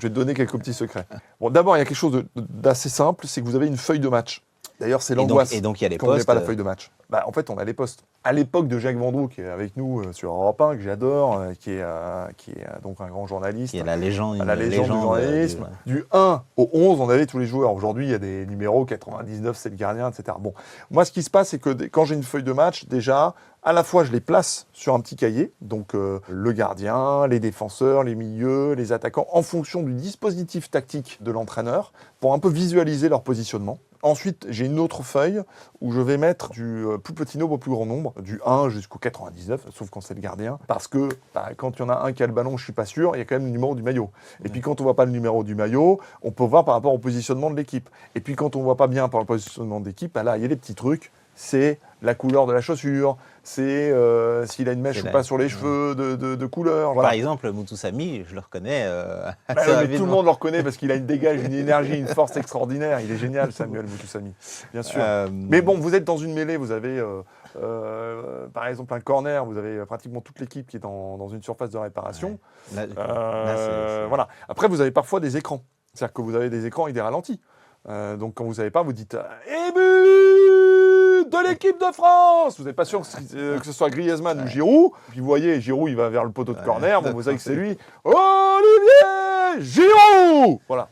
vais te donner quelques petits secrets. Bon, d'abord, il y a quelque chose d'assez simple, c'est que vous avez une feuille de match. D'ailleurs, c'est l'angoisse. Et donc il y a les quand on postes. n'a pas la feuille de match. En fait, on a les postes. À l'époque de Jacques Vendroux, qui est avec nous sur Europe 1, que j'adore, qui est donc un grand journaliste. Qui est la légende, la légende du journalisme. Du 1 au 11, on avait tous les joueurs. Aujourd'hui, il y a des numéros, 99, c'est le gardien, etc. Bon, moi, ce qui se passe, c'est que quand j'ai une feuille de match, déjà, à la fois, je les place sur un petit cahier, donc le gardien, les défenseurs, les milieux, les attaquants, en fonction du dispositif tactique de l'entraîneur, pour un peu visualiser leur positionnement. Ensuite, j'ai une autre feuille où je vais mettre du plus petit nombre au plus grand nombre, du 1 jusqu'au 99, sauf quand c'est le gardien. Parce que quand il y en a un qui a le ballon, je ne suis pas sûr, il y a quand même le numéro du maillot. Et puis quand on ne voit pas le numéro du maillot, on peut voir par rapport au positionnement de l'équipe. Et puis quand on ne voit pas bien par le positionnement de l'équipe, là, il y a des petits trucs. C'est la couleur de la chaussure, c'est s'il a une mèche ou pas sur les cheveux de couleur. Voilà. Par exemple, Moutoussamy, je le reconnais. Mais tout le monde le reconnaît parce qu'il dégage une énergie, une force extraordinaire. Il est génial, Samuel Moutoussamy, bien sûr. Mais bon, vous êtes dans une mêlée, vous avez par exemple un corner, vous avez pratiquement toute l'équipe qui est dans une surface de réparation. Ouais. Là, voilà. Après, vous avez parfois des écrans. C'est-à-dire que vous avez des écrans avec des ralentis. Donc quand vous ne savez pas, vous dites « Et but de l'équipe de France !» Vous n'êtes pas sûr que ce soit Griezmann ou Giroud. Puis vous voyez, Giroud, il va vers le poteau de corner. Bon, vous savez que c'est lui. Olivier Giroud. Voilà.